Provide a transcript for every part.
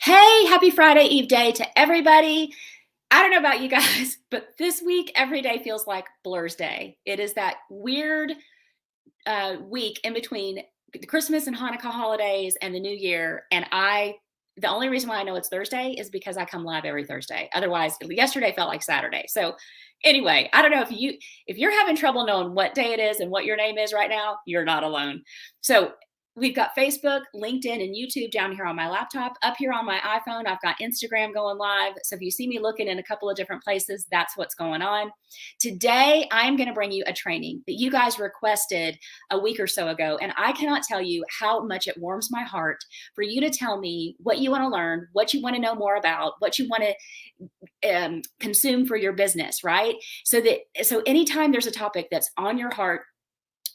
Hey, happy Friday Eve day to everybody. I don't know about you guys, but this week, every day feels like Blur's Day. It is that weird week in between the Christmas and Hanukkah holidays and the New Year. The only reason why I know it's Thursday is because I come live every Thursday. Otherwise, yesterday felt like Saturday. So, anyway, I don't know if you're having trouble knowing what day it is and what your name is right now, you're not alone. So, we've got Facebook, LinkedIn, and YouTube down here on my laptop. Up here on my iPhone, I've got Instagram going live. So if you see me looking in a couple of different places, that's what's going on. Today, I'm going to bring you a training that you guys requested a week or so ago. And I cannot tell you how much it warms my heart for you to tell me what you want to learn, what you want to know more about, what you want to consume for your business, right? So anytime there's a topic that's on your heart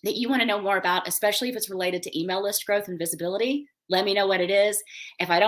that you want to know more about, especially if it's related to email list growth and visibility, let me know what it is. If I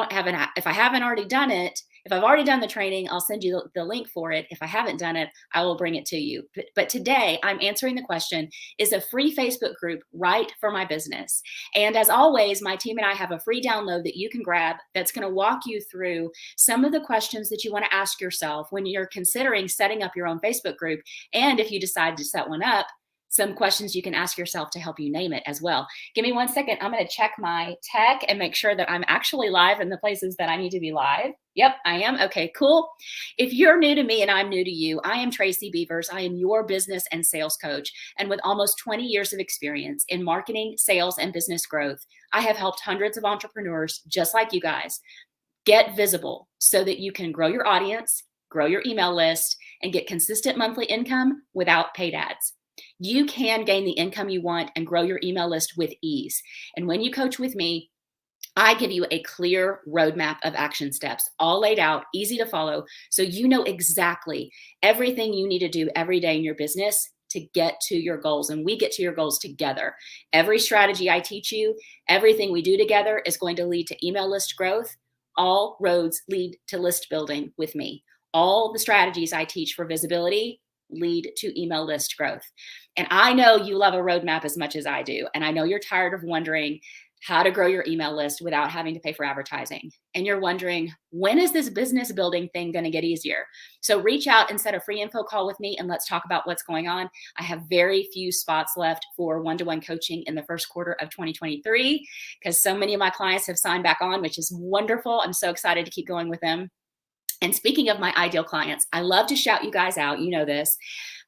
haven't already done it, if I've already done the training, I'll send you the link for it. If I haven't done it, I will bring it to you. But today I'm answering the question, is a free Facebook group right for my business? And as always, my team and I have a free download that you can grab that's going to walk you through some of the questions that you want to ask yourself when you're considering setting up your own Facebook group. And if you decide to set one up, some questions you can ask yourself to help you name it as well. Give me 1 second. I'm going to check my tech and make sure that I'm actually live in the places that I need to be live. Yep, I am. Okay, cool. If you're new to me and I'm new to you, I am Tracy Beavers. I am your business and sales coach. And with almost 20 years of experience in marketing, sales, and business growth, I have helped hundreds of entrepreneurs just like you guys get visible so that you can grow your audience, grow your email list, and get consistent monthly income without paid ads. You can gain the income you want and grow your email list with ease. And when you coach with me, I give you a clear roadmap of action steps, all laid out, easy to follow, so you know exactly everything you need to do every day in your business to get to your goals. And we get to your goals together. Every strategy I teach you, everything we do together is going to lead to email list growth. All roads lead to list building with me. All the strategies I teach for visibility lead to email list growth. And I know you love a roadmap as much as I do. And I know you're tired of wondering how to grow your email list without having to pay for advertising. And you're wondering, when is this business building thing going to get easier? So reach out and set a free info call with me and let's talk about what's going on. I have very few spots left for one-to-one coaching in the first quarter of 2023 because so many of my clients have signed back on, which is wonderful. I'm so excited to keep going with them. And speaking of my ideal clients, I love to shout you guys out. You know this.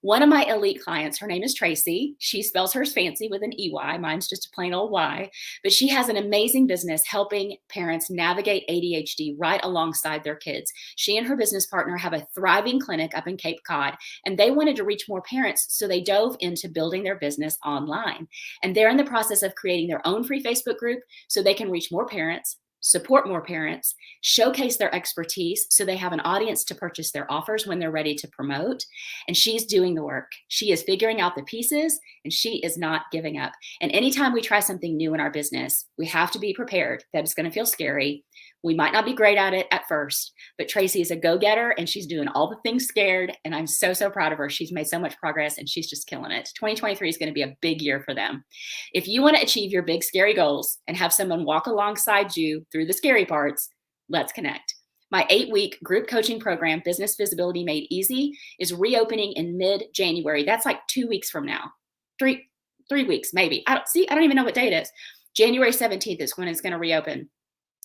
One of my elite clients, her name is Tracy. She spells hers fancy with an EY. Mine's just a plain old Y. But she has an amazing business helping parents navigate ADHD right alongside their kids. She and her business partner have a thriving clinic up in Cape Cod, and they wanted to reach more parents, so they dove into building their business online. And they're in the process of creating their own free Facebook group so they can reach more parents, support more parents, showcase their expertise so they have an audience to purchase their offers when they're ready to promote. And she's doing the work. She is figuring out the pieces and she is not giving up. And anytime we try something new in our business, we have to be prepared that it's going to feel scary. We might not be great at it at first, but Tracy is a go-getter and she's doing all the things scared. And I'm so, so proud of her. She's made so much progress and she's just killing it. 2023 is going to be a big year for them. If you want to achieve your big, scary goals and have someone walk alongside you through the scary parts, let's connect. My 8-week group coaching program, Business Visibility Made Easy, is reopening in mid-January. That's like 2 weeks from now. Three weeks, maybe. I don't even know what date it is. January 17th is when it's going to reopen.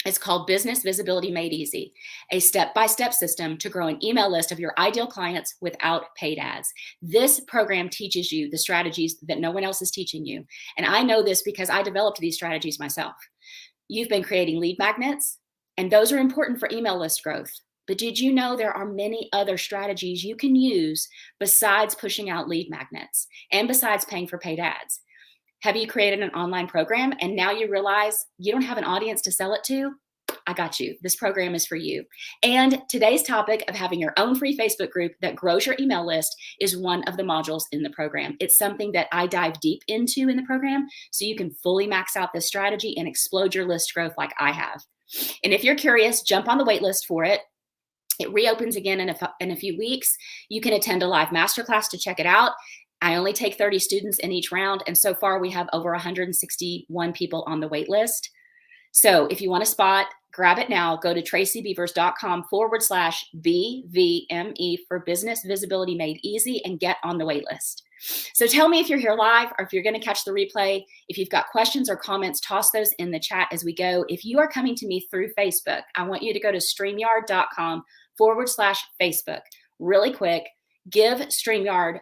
It's called Business Visibility Made Easy, a step-by-step system to grow an email list of your ideal clients without paid ads. This program teaches you the strategies that no one else is teaching you. And I know this because I developed these strategies myself. You've been creating lead magnets, and those are important for email list growth. But did you know there are many other strategies you can use besides pushing out lead magnets and besides paying for paid ads? Have you created an online program and now you realize you don't have an audience to sell it to? I got you. This program is for you. And today's topic of having your own free Facebook group that grows your email list is one of the modules in the program. It's something that I dive deep into in the program so you can fully max out this strategy and explode your list growth like I have. And if you're curious, jump on the wait list for it. It reopens again in a few weeks. You can attend a live masterclass to check it out. I only take 30 students in each round, and so far we have over 161 people on the wait list. So if you want a spot, grab it now. Go to tracybeavers.com/BVME for Business Visibility Made Easy and get on the wait list. So tell me if you're here live or if you're going to catch the replay. If you've got questions or comments, toss those in the chat as we go. If you are coming to me through Facebook, I want you to go to streamyard.com/Facebook. Really quick, give StreamYard,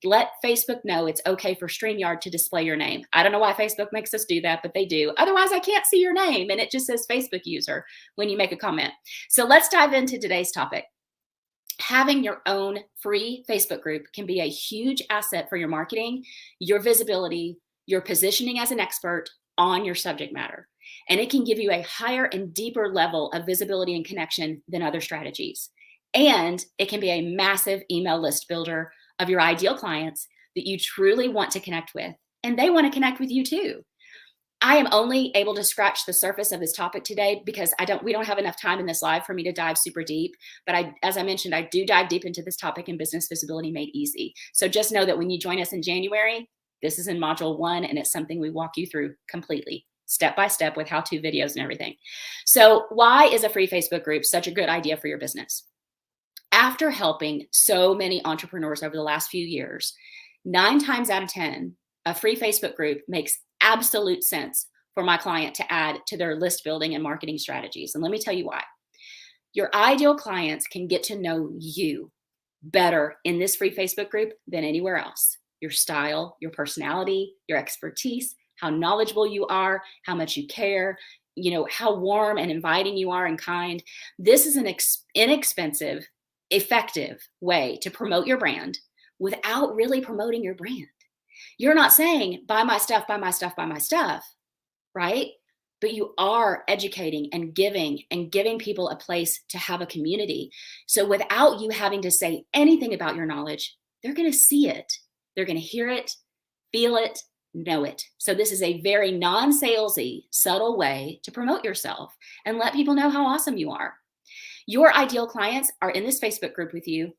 let Facebook know it's okay for StreamYard to display your name. I don't know why Facebook makes us do that, but they do. Otherwise, I can't see your name and it just says Facebook user when you make a comment. So let's dive into today's topic. Having your own free Facebook group can be a huge asset for your marketing, your visibility, your positioning as an expert on your subject matter. And it can give you a higher and deeper level of visibility and connection than other strategies. And it can be a massive email list builder of your ideal clients that you truly want to connect with. And they want to connect with you too. I am only able to scratch the surface of this topic today because we don't have enough time in this live for me to dive super deep. But as I mentioned, I do dive deep into this topic in Business Visibility Made Easy. So just know that when you join us in January, this is in module 1 and it's something we walk you through completely, step by step with how-to videos and everything. So why is a free Facebook group such a good idea for your business? After helping so many entrepreneurs over the last few years, 9 times out of 10, a free Facebook group makes absolute sense for my client to add to their list building and marketing strategies. And let me tell you why. Your ideal clients can get to know you better in this free Facebook group than anywhere else. Your style, your personality, your expertise, how knowledgeable you are, how much you care, how warm and inviting you are and kind. This is an inexpensive, effective way to promote your brand without really promoting your brand. You're not saying, buy my stuff, buy my stuff, buy my stuff, right? But you are educating and giving people a place to have a community. So without you having to say anything about your knowledge, they're going to see it. They're going to hear it, feel it, know it. So this is a very non-salesy, subtle way to promote yourself and let people know how awesome you are. Your ideal clients are in this Facebook group with you.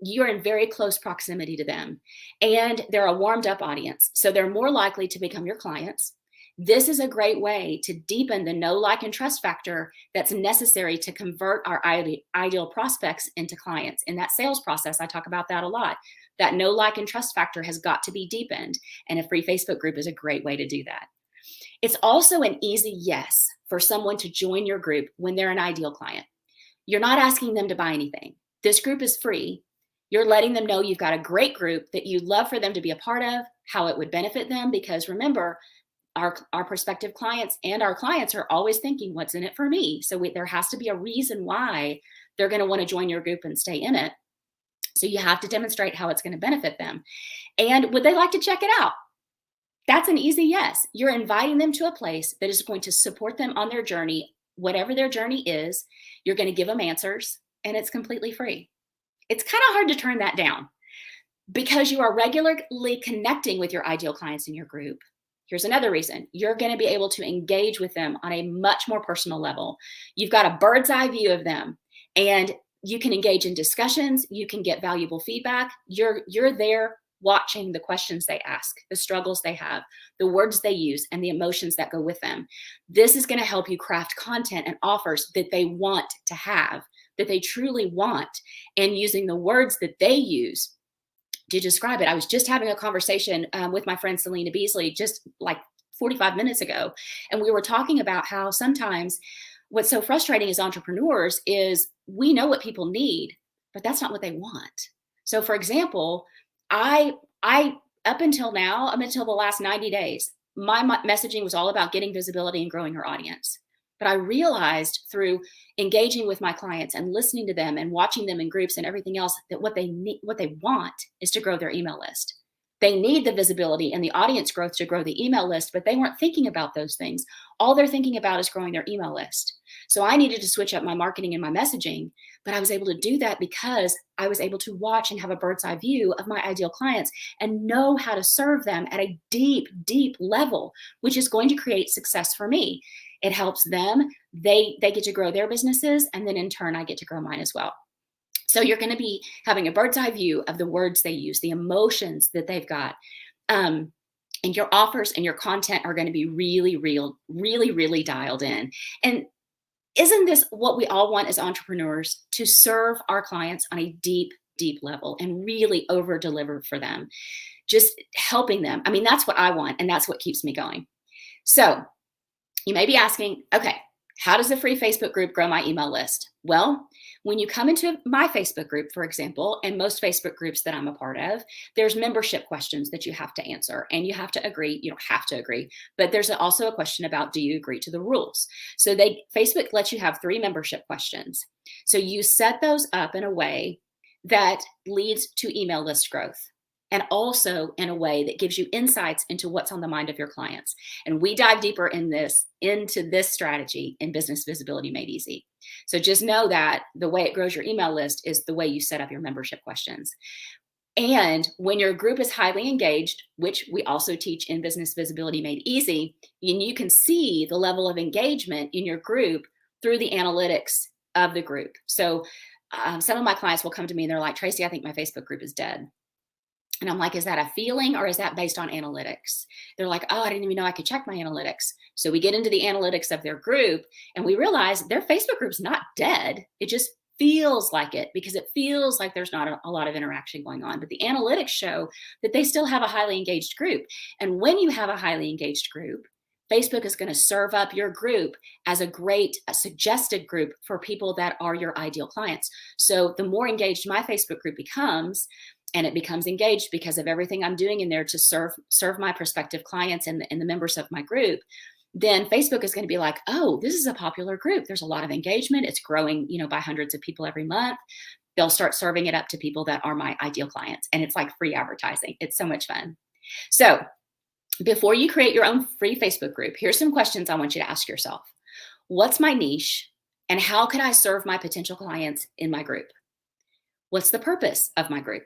You're in very close proximity to them and they're a warmed up audience. So they're more likely to become your clients. This is a great way to deepen the know, like, and trust factor that's necessary to convert our ideal prospects into clients. In that sales process, I talk about that a lot. That know, like, and trust factor has got to be deepened, and a free Facebook group is a great way to do that. It's also an easy yes for someone to join your group when they're an ideal client. You're not asking them to buy anything. This group is free. You're letting them know you've got a great group that you'd love for them to be a part of, how it would benefit them, because remember, our prospective clients and our clients are always thinking, what's in it for me? So there has to be a reason why they're going to want to join your group and stay in it. So you have to demonstrate how it's going to benefit them. And would they like to check it out? That's an easy yes. You're inviting them to a place that is going to support them on their journey, whatever their journey is. You're going to give them answers, and it's completely free. It's kind of hard to turn that down because you are regularly connecting with your ideal clients in your group. Here's another reason. You're going to be able to engage with them on a much more personal level. You've got a bird's eye view of them, and you can engage in discussions. You can get valuable feedback. You're there watching the questions they ask, the struggles they have, the words they use, and the emotions that go with them. This is going to help you craft content and offers that they want to have, that they truly want, and using the words that they use to describe it. I was just having a conversation with my friend Selena Beasley just like 45 minutes ago, and we were talking about how sometimes what's so frustrating as entrepreneurs is we know what people need, but that's not what they want. So for example, I up until the last 90 days, my messaging was all about getting visibility and growing her audience. But I realized through engaging with my clients and listening to them and watching them in groups and everything else that what they want is to grow their email list. They need the visibility and the audience growth to grow the email list, but they weren't thinking about those things. All they're thinking about is growing their email list. So I needed to switch up my marketing and my messaging, but I was able to do that because I was able to watch and have a bird's eye view of my ideal clients and know how to serve them at a deep, deep level, which is going to create success for me. It helps them. They get to grow their businesses, and then in turn, I get to grow mine as well. So you're going to be having a bird's eye view of the words they use, the emotions that they've got. and your offers and your content are going to be really real, really, really dialed in. And isn't this what we all want as entrepreneurs, to serve our clients on a deep, deep level and really over deliver for them, just helping them? I mean, that's what I want, and that's what keeps me going. So you may be asking, okay, how does the free Facebook group grow my email list? Well, when you come into my Facebook group, for example, and most Facebook groups that I'm a part of, there's membership questions that you have to answer, and you have to agree. You don't have to agree, but there's also a question about, do you agree to the rules? So Facebook lets you have 3 membership questions. So you set those up in a way that leads to email list growth, and also in a way that gives you insights into what's on the mind of your clients. And we dive deeper into this strategy in Business Visibility Made Easy. So just know that the way it grows your email list is the way you set up your membership questions. And when your group is highly engaged, which we also teach in Business Visibility Made Easy, and you can see the level of engagement in your group through the analytics of the group. So some of my clients will come to me and they're like, Tracy, I think my Facebook group is dead. And I'm like, is that a feeling, or is that based on analytics? They're like, oh, I didn't even know I could check my analytics. So we get into the analytics of their group and we realize their Facebook group's not dead. It just feels like it, because it feels like there's not a lot of interaction going on. But the analytics show that they still have a highly engaged group. And when you have a highly engaged group, Facebook is going to serve up your group as a suggested group for people that are your ideal clients. So the more engaged my Facebook group becomes, and it becomes engaged because of everything I'm doing in there to serve my prospective clients and the members of my group, then Facebook is going to be like, oh, this is a popular group. There's a lot of engagement. It's growing, by hundreds of people every month. They'll start serving it up to people that are my ideal clients. And it's like free advertising. It's so much fun. So before you create your own free Facebook group, here's some questions I want you to ask yourself. What's my niche, and how can I serve my potential clients in my group? What's the purpose of my group?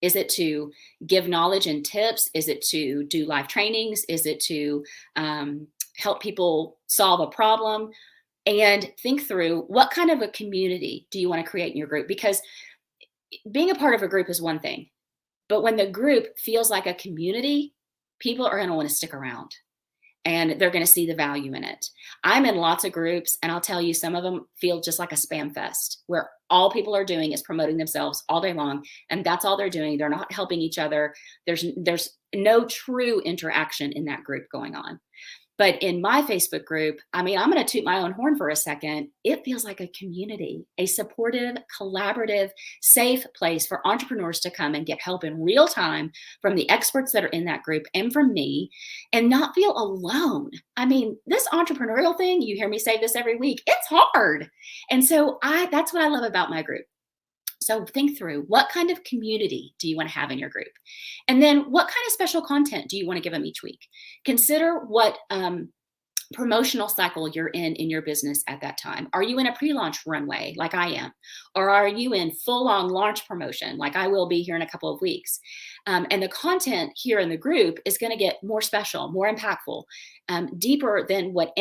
Is it to give knowledge and tips? Is it to do live trainings? Is it to help people solve a problem? And think through, what kind of a community do you want to create in your group? Because being a part of a group is one thing, but when the group feels like a community, people are going to want to stick around, and they're going to see the value in it. I'm in lots of groups, and I'll tell you, some of them feel just like a spam fest, where all people are doing is promoting themselves all day long, and that's all they're doing. They're not helping each other. There's no true interaction in that group going on. But in my Facebook group, I'm going to toot my own horn for a second. It feels like a community, a supportive, collaborative, safe place for entrepreneurs to come and get help in real time from the experts that are in that group and from me, and not feel alone. This entrepreneurial thing, you hear me say this every week, it's hard. And so that's what I love about my group. So think through, what kind of community do you want to have in your group? And then what kind of special content do you want to give them each week? Consider what promotional cycle you're in your business at that time. Are you in a pre-launch runway like I am? Or are you in full-on launch promotion like I will be here in a couple of weeks? And the content here in the group is going to get more special, more impactful, deeper than what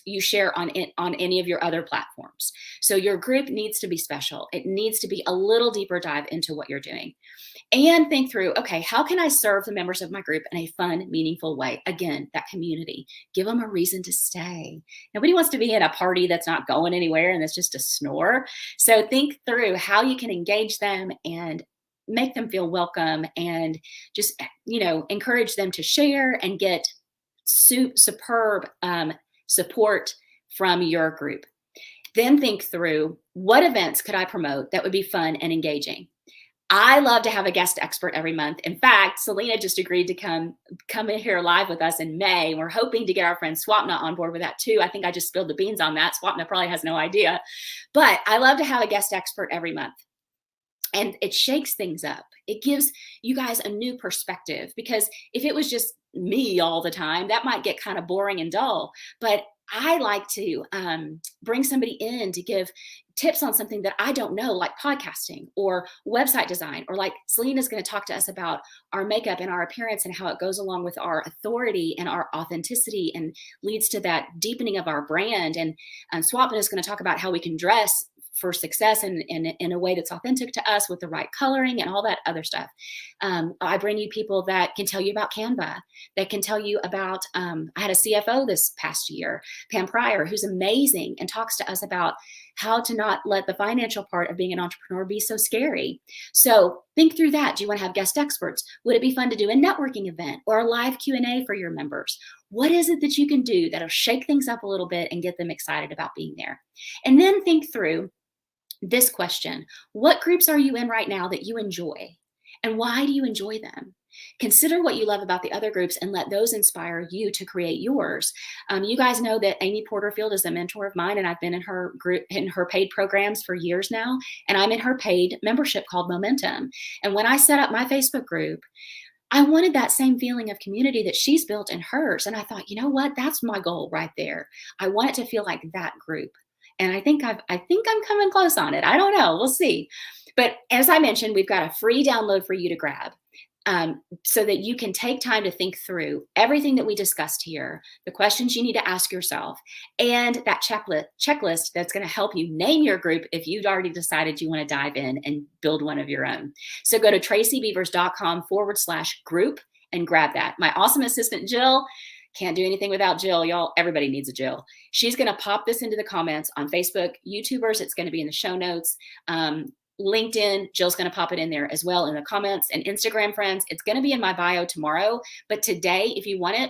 you share on any of your other platforms. So your group needs to be special. It needs to be a little deeper dive into what you're doing. And think through, okay, how can I serve the members of my group in a fun, meaningful way? Again, that community. Give them a reason to stay. Nobody wants to be in a party that's not going anywhere and that's just a snore. So think through how you can engage them and make them feel welcome, and just, encourage them to share and get superb support from your group. Then think through, what events could I promote that would be fun and engaging? I love to have a guest expert every month. In fact, Selena just agreed to come in here live with us in May. We're hoping to get our friend Swapna on board with that too. I think I just spilled the beans on that. Swapna probably has no idea. But I love to have a guest expert every month. And it shakes things up. It gives you guys a new perspective, because if it was just me all the time, that might get kind of boring and dull. But I like to bring somebody in to give tips on something that I don't know, like podcasting or website design, or like Selena's going to talk to us about our makeup and our appearance and how it goes along with our authority and our authenticity and leads to that deepening of our brand. And Swapna is going to talk about how we can dress for success in a way that's authentic to us with the right coloring and all that other stuff. I bring you people that can tell you about Canva, that can tell you about, I had a CFO this past year, Pam Pryor, who's amazing and talks to us about how to not let the financial part of being an entrepreneur be so scary. So think through that. Do you want to have guest experts? Would it be fun to do a networking event or a live Q&A for your members? What is it that you can do that'll shake things up a little bit and get them excited about being there? And then think through this question. What groups are you in right now that you enjoy? And why do you enjoy them? Consider what you love about the other groups and let those inspire you to create yours. You guys know that Amy Porterfield is a mentor of mine, and I've been in her group, in her paid programs for years now, and I'm in her paid membership called Momentum. And when I set up my Facebook group, I wanted that same feeling of community that she's built in hers. And I thought, you know what? That's my goal right there. I want it to feel like that group. And I think I'm coming close on it. I don't know. We'll see. But as I mentioned, we've got a free download for you to grab. So that you can take time to think through everything that we discussed here, the questions you need to ask yourself, and that checklist that's going to help you name your group if you've already decided you want to dive in and build one of your own. So go to tracybeavers.com/group and grab that. My awesome assistant, Jill, can't do anything without Jill, y'all. Everybody needs a Jill. She's going to pop this into the comments on Facebook. YouTubers, it's going to be in the show notes. LinkedIn, Jill's going to pop it in there as well in the comments, and Instagram friends, it's going to be in my bio tomorrow. But today, if you want it,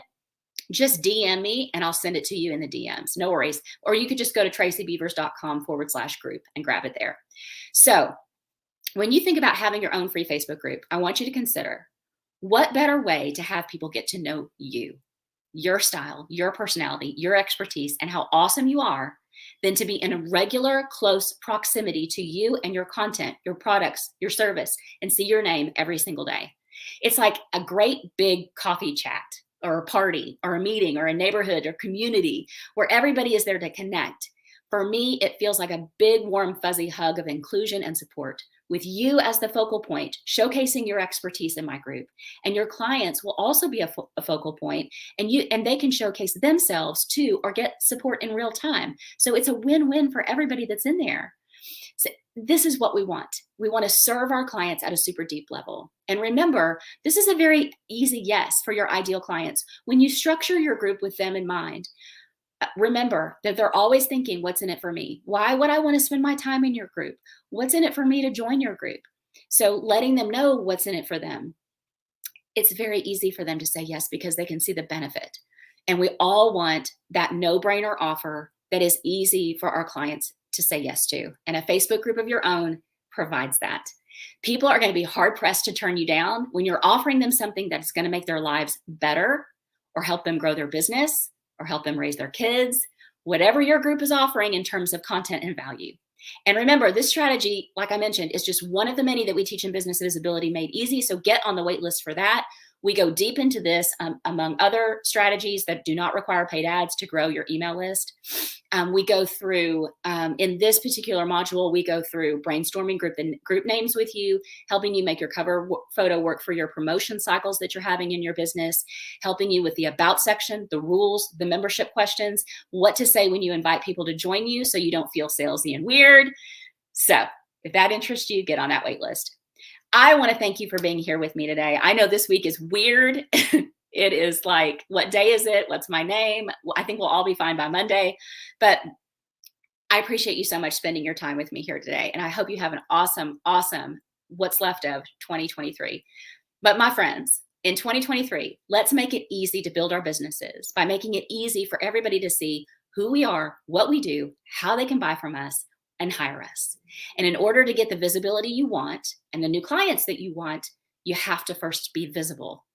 just DM me and I'll send it to you in the DMs. No worries. Or you could just go to tracybeavers.com/group and grab it there. So when you think about having your own free Facebook group, I want you to consider what better way to have people get to know you, your style, your personality, your expertise, and how awesome you are than to be in a regular, close proximity to you and your content, your products, your service, and see your name every single day. It's like a great big coffee chat or a party or a meeting or a neighborhood or community where everybody is there to connect. For me, it feels like a big, warm, fuzzy hug of inclusion and support, with you as the focal point, showcasing your expertise in my group. And your clients will also be a focal point, and they can showcase themselves too, or get support in real time. So it's a win-win for everybody that's in there. So this is what we want. We want to serve our clients at a super deep level. And remember, this is a very easy yes for your ideal clients. When you structure your group with them in mind, remember that they're always thinking, what's in it for me? Why would I want to spend my time in your group? What's in it for me to join your group? So letting them know what's in it for them, it's very easy for them to say yes because they can see the benefit. And we all want that no-brainer offer that is easy for our clients to say yes to. And a Facebook group of your own provides that. People are going to be hard-pressed to turn you down when you're offering them something that's going to make their lives better or help them grow their business or help them raise their kids, whatever your group is offering in terms of content and value. And remember, this strategy, like I mentioned, is just one of the many that we teach in Business Visibility Made Easy. So get on the wait list for that. We go deep into this among other strategies that do not require paid ads to grow your email list. We go through, in this particular module, we go through brainstorming group names with you, helping you make your cover photo work for your promotion cycles that you're having in your business, helping you with the about section, the rules, the membership questions, what to say when you invite people to join you so you don't feel salesy and weird. So if that interests you, get on that wait list. I want to thank you for being here with me today. I know this week is weird. It is like, what day is it? What's my name? I think we'll all be fine by Monday. But I appreciate you so much spending your time with me here today. And I hope you have an awesome, awesome what's left of 2023. But my friends, in 2023, let's make it easy to build our businesses by making it easy for everybody to see who we are, what we do, how they can buy from us, and hire us. And in order to get the visibility you want and the new clients that you want, you have to first be visible.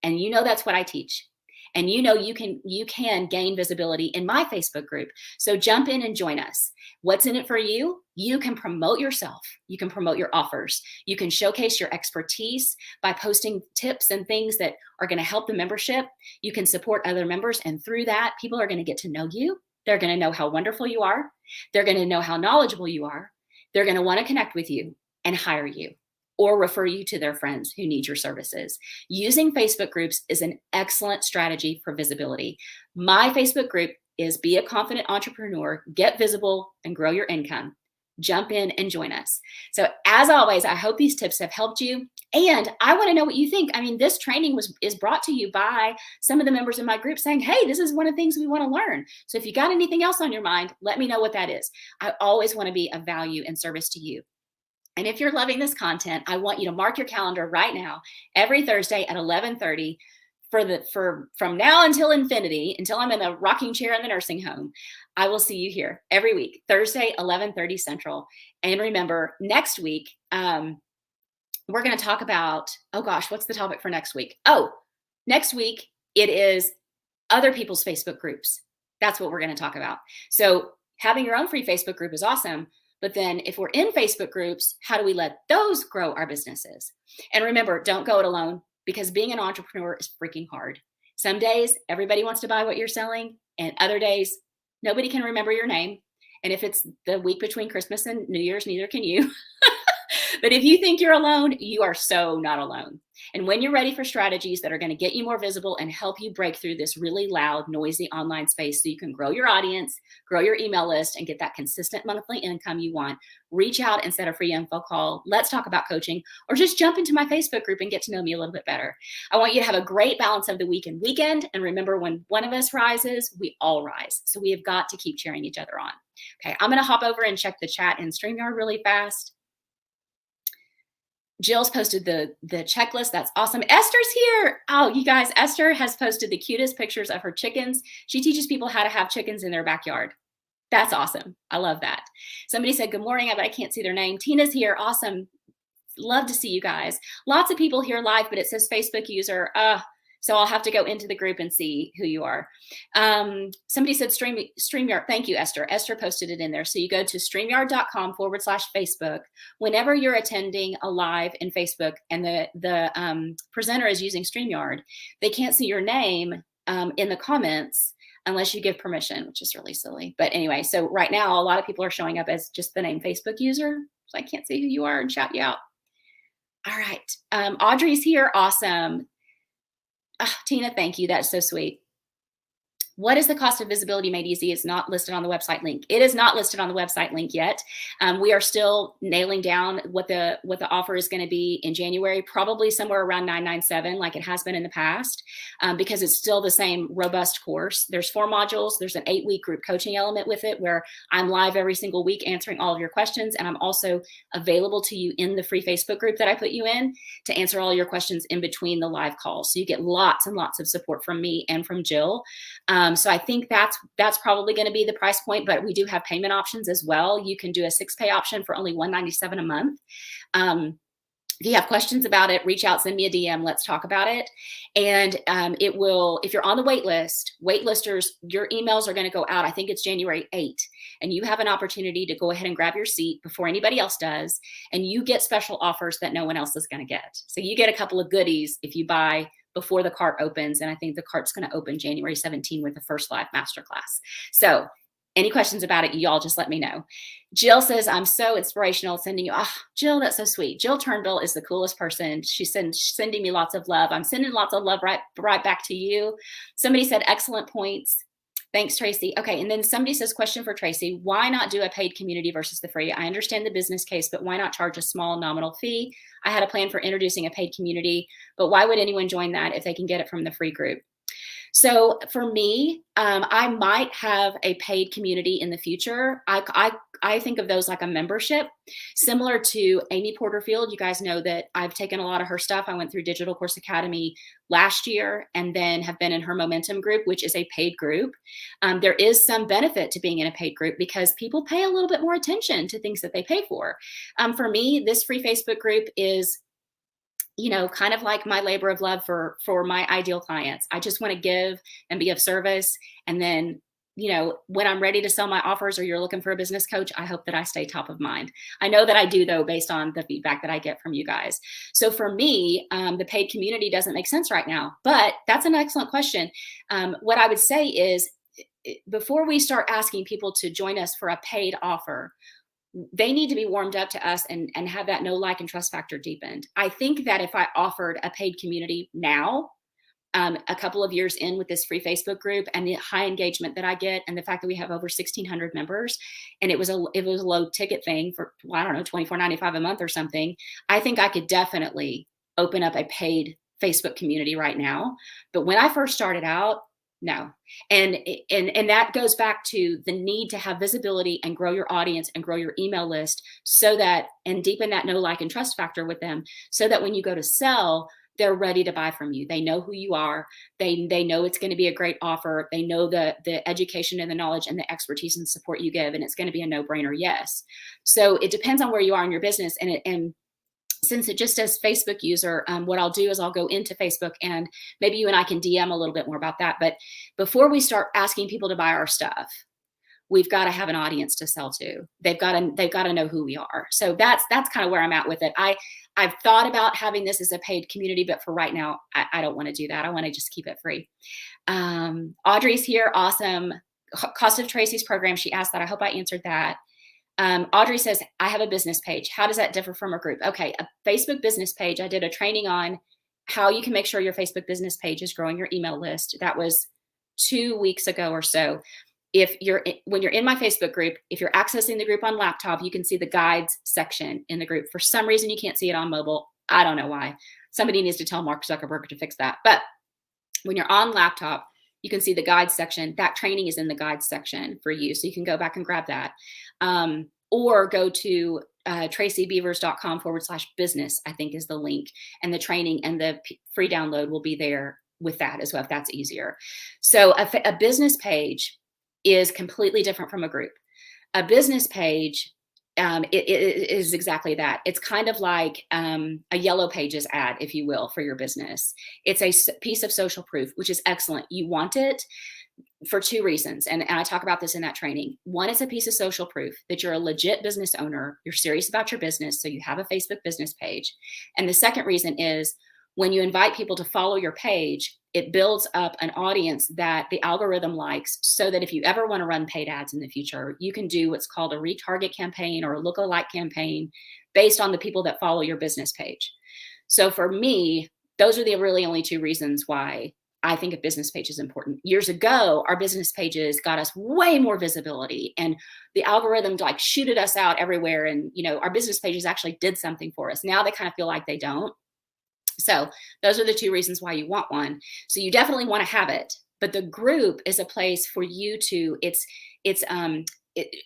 And you know that's what I teach. And you know you can gain visibility in my Facebook group. So jump in and join us. What's in it for you? You can promote yourself. You can promote your offers. You can showcase your expertise by posting tips and things that are going to help the membership. You can support other members. And through that, people are going to get to know you. They're going to know how wonderful you are. They're going to know how knowledgeable you are. They're going to want to connect with you and hire you or refer you to their friends who need your services. Using Facebook groups is an excellent strategy for visibility. My Facebook group is Be a Confident Entrepreneur, Get Visible, and Grow Your Income. jump in and join us. So as always, I hope these tips have helped you. And I want to know what you think. I mean, this training is brought to you by some of the members in my group saying, hey, this is one of the things we want to learn. So if you got anything else on your mind, let me know what that is. I always want to be of value and service to you. And if you're loving this content, I want you to mark your calendar right now, every Thursday at 11:30 from now until infinity, until I'm in a rocking chair in the nursing home. I will see you here every week, Thursday, 11:30 Central. And remember, next week, we're going to talk about, oh gosh, what's the topic for next week? Oh, next week, it is other people's Facebook groups. That's what we're going to talk about. So having your own free Facebook group is awesome. But then if we're in Facebook groups, how do we let those grow our businesses? And remember, don't go it alone, because being an entrepreneur is freaking hard. Some days everybody wants to buy what you're selling, and other days nobody can remember your name. And if it's the week between Christmas and New Year's, neither can you. But if you think you're alone, you are so not alone. And when you're ready for strategies that are going to get you more visible and help you break through this really loud, noisy online space so you can grow your audience, grow your email list, and get that consistent monthly income you want, reach out and set a free info call. Let's talk about coaching, or just jump into my Facebook group and get to know me a little bit better. I want you to have a great balance of the week and weekend. And remember, when one of us rises, we all rise. So we have got to keep cheering each other on. Okay, I'm going to hop over and check the chat in StreamYard really fast. Jill's posted the checklist. That's awesome. Esther's here. Oh, you guys, Esther has posted the cutest pictures of her chickens. She teaches people how to have chickens in their backyard. That's awesome. I love that. Somebody said, good morning, but I can't see their name. Tina's here. Awesome. Love to see you guys. Lots of people here live, but it says Facebook user. So I'll have to go into the group and see who you are. Somebody said StreamYard. Thank you, Esther. Esther posted it in there. So you go to StreamYard.com/Facebook. Whenever you're attending a live in Facebook and the presenter is using StreamYard, they can't see your name in the comments unless you give permission, which is really silly. But anyway, so right now, a lot of people are showing up as just the name Facebook user. So I can't see who you are and shout you out. All right. Audrey's here. Awesome. Tina, thank you. That's so sweet. What is the cost of visibility made easy? It's not listed on the website link. It is not listed on the website link yet. We are still nailing down what the offer is going to be in January, probably somewhere around $997, like it has been in the past, because it's still the same robust course. There's 4 modules. There's an 8-week group coaching element with it, where I'm live every single week answering all of your questions, and I'm also available to you in the free Facebook group that I put you in to answer all your questions in between the live calls. So you get lots and lots of support from me and from Jill. So I think that's probably going to be the price point, but we do have payment options as well. You can do a 6-pay option for only $197 a month. If you have questions about it, reach out, send me a DM. Let's talk about it. And it will, if you're on the wait list, waitlisters, your emails are going to go out. I think it's January 8th. And you have an opportunity to go ahead and grab your seat before anybody else does. And you get special offers that no one else is going to get. So you get a couple of goodies if you buy before the cart opens. And I think the cart's going to open January 17 with the first live masterclass. So any questions about it, y'all just let me know. Jill says, I'm so inspirational sending you. Jill, that's so sweet. Jill Turnbull is the coolest person. She's sending me lots of love. I'm sending lots of love right back to you. Somebody said, excellent points. Thanks, Tracy. Okay, and then somebody says, question for Tracy, why not do a paid community versus the free? I understand the business case, but why not charge a small nominal fee? I had a plan for introducing a paid community, but why would anyone join that if they can get it from the free group? So for me, I might have a paid community in the future. I think of those like a membership, similar to Amy Porterfield. You guys know that I've taken a lot of her stuff. I went through Digital Course Academy last year and then have been in her Momentum group, which is a paid group. There is some benefit to being in a paid group because people pay a little bit more attention to things that they pay for. For me, this free Facebook group is, you know, kind of like my labor of love for my ideal clients. I just want to give and be of service. And then, you know, when I'm ready to sell my offers or you're looking for a business coach, I hope that I stay top of mind. I know that I do, though, based on the feedback that I get from you guys. So for me, the paid community doesn't make sense right now, but that's an excellent question. What I would say is, before we start asking people to join us for a paid offer, they need to be warmed up to us and have that know, like, and trust factor deepened. I think that if I offered a paid community now, a couple of years in with this free Facebook group and the high engagement that I get, and the fact that we have over 1,600 members, and it was a low ticket thing for, well, I don't know, $24.95 a month or something. I think I could definitely open up a paid Facebook community right now. But when I first started out, no. And that goes back to the need to have visibility and grow your audience and grow your email list, so that, and deepen that know, like, and trust factor with them, so that when you go to sell, they're ready to buy from you. They know who you are. They know it's going to be a great offer. They know the education and the knowledge and the expertise and support you give, and it's going to be a no-brainer yes. So it depends on where you are in your business. And since it just says Facebook user, what I'll do is I'll go into Facebook, and maybe you and I can DM a little bit more about that. But before we start asking people to buy our stuff, we've got to have an audience to sell to. They've got to know who we are. So that's kind of where I'm at with it. I've thought about having this as a paid community, but for right now, I don't want to do that. I want to just keep it free. Audrey's here. Awesome. Cost of Tracy's program. She asked that. I hope I answered that. Audrey says, I have a business page. How does that differ from a group? Okay, a Facebook business page. I did a training on how you can make sure your Facebook business page is growing your email list. That was 2 weeks ago or so. When you're in my Facebook group, if you're accessing the group on laptop, you can see the guides section in the group. For some reason, you can't see it on mobile. I don't know why. Somebody needs to tell Mark Zuckerberg to fix that. But when you're on laptop, you can see the guides section. That training is in the guides section for you. So you can go back and grab that. Or go to tracybeavers.com/business, I think is the link. And the training and the free download will be there with that as well, if that's easier. So a business page is completely different from a group. A business page, it is exactly that. It's kind of like a Yellow Pages ad, if you will, for your business. It's a piece of social proof, which is excellent. You want it for 2 reasons. And I talk about this in that training. One, it's a piece of social proof that you're a legit business owner. You're serious about your business. So you have a Facebook business page. And the second reason is when you invite people to follow your page, it builds up an audience that the algorithm likes, so that if you ever want to run paid ads in the future, you can do what's called a retarget campaign or a lookalike campaign based on the people that follow your business page. So for me, those are the really only 2 reasons why I think a business page is important. Years ago, our business pages got us way more visibility, and the algorithm like shooted us out everywhere. And, our business pages actually did something for us. Now they kind of feel like they don't. So those are the 2 reasons why you want one. So you definitely want to have it, but the group is a place for you to,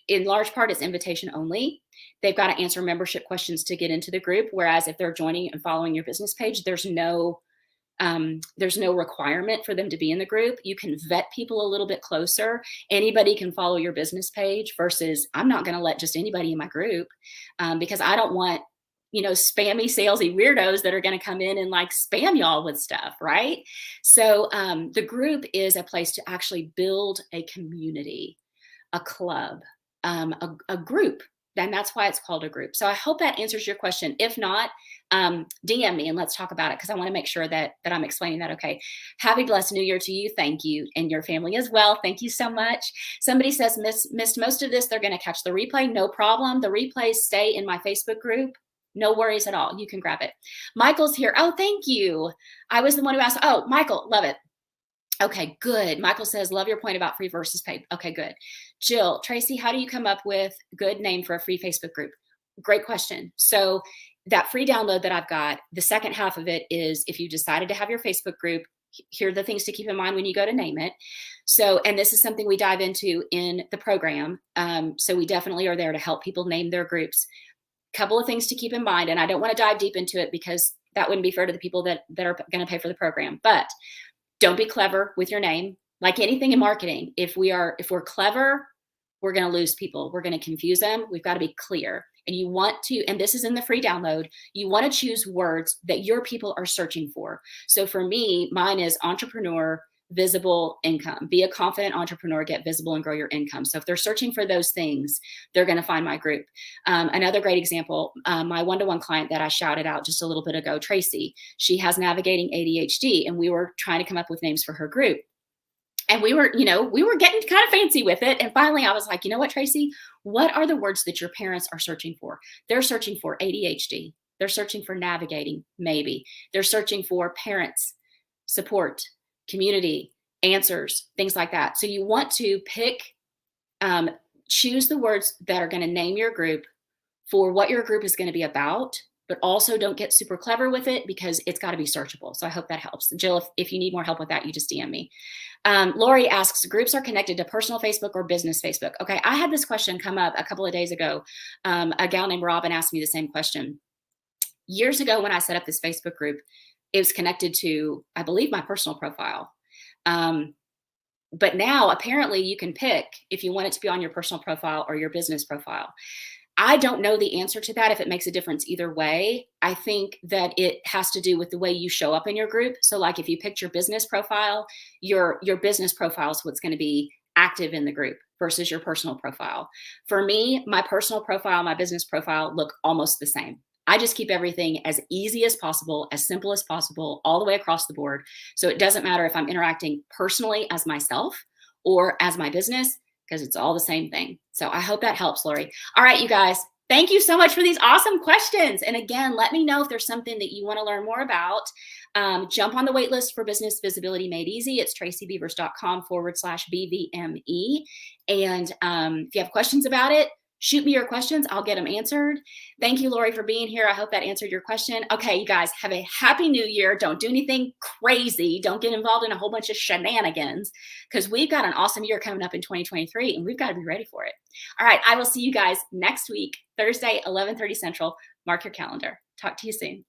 in large part, it's invitation only. They've got to answer membership questions to get into the group. Whereas if they're joining and following your business page, there's no requirement for them to be in the group. You can vet people a little bit closer. Anybody can follow your business page versus I'm not going to let just anybody in my group because I don't want spammy, salesy weirdos that are going to come in and like spam y'all with stuff, right? So the group is a place to actually build a community, a club, a group. And that's why it's called a group. So I hope that answers your question. If not, DM me and let's talk about it, because I want to make sure that I'm explaining that okay. Happy blessed New Year to you. Thank you. And your family as well. Thank you so much. Somebody says missed most of this. They're going to catch the replay. No problem. The replays stay in my Facebook group. No worries at all. You can grab it. Michael's here. Oh, thank you. I was the one who asked. Oh, Michael, love it. Okay, good. Michael says, love your point about free versus paid. Okay, good. Jill, Tracy, how do you come up with good name for a free Facebook group? Great question. So that free download that I've got, the second half of it is if you decided to have your Facebook group, here are the things to keep in mind when you go to name it. So, and this is something we dive into in the program. So we definitely are there to help people name their groups. Couple of things to keep in mind, and I don't want to dive deep into it because that wouldn't be fair to the people that are going to pay for the program. But don't be clever with your name. Like anything in marketing, if we're clever, we're going to lose people. We're going to confuse them. We've got to be clear. And you want to, and this is in the free download, you want to choose words that your people are searching for. So for me, mine is entrepreneur, visible, income. Be a confident entrepreneur, get visible, and grow your income. So if they're searching for those things, they're going to find my group. Another great example, my one-to-one client that I shouted out just a little bit ago, Tracy, she has navigating ADHD, and we were trying to come up with names for her group. And we were getting kind of fancy with it. And finally I was like, you know what, Tracy, what are the words that your parents are searching for? They're searching for ADHD. They're searching for navigating, maybe. They're searching for parents support. community, answers, things like that. So you want to choose the words that are going to name your group for what your group is going to be about, but also don't get super clever with it because it's got to be searchable. So I hope that helps. Jill, if you need more help with that, you just DM me. Lori asks, groups are connected to personal Facebook or business Facebook? Okay, I had this question come up a couple of days ago. A gal named Robin asked me the same question. Years ago when I set up this Facebook group, it was connected to, I believe, my personal profile. But now apparently you can pick if you want it to be on your personal profile or your business profile. I don't know the answer to that, if it makes a difference either way. I think that it has to do with the way you show up in your group. So like if you picked your business profile, your business profile is what's going to be active in the group versus your personal profile. For me, my personal profile, my business profile look almost the same. I just keep everything as easy as possible, as simple as possible, all the way across the board. So it doesn't matter if I'm interacting personally as myself or as my business, because it's all the same thing. So I hope that helps, Lori. All right, you guys, thank you so much for these awesome questions. And again, let me know if there's something that you want to learn more about. Jump on the wait list for Business Visibility Made Easy. It's tracybeavers.com/BVME. And if you have questions about it, shoot me your questions. I'll get them answered. Thank you, Lori, for being here. I hope that answered your question. Okay, you guys, have a happy new year. Don't do anything crazy. Don't get involved in a whole bunch of shenanigans, because we've got an awesome year coming up in 2023 and we've got to be ready for it. All right, I will see you guys next week, Thursday, 11:30 Central. Mark your calendar. Talk to you soon.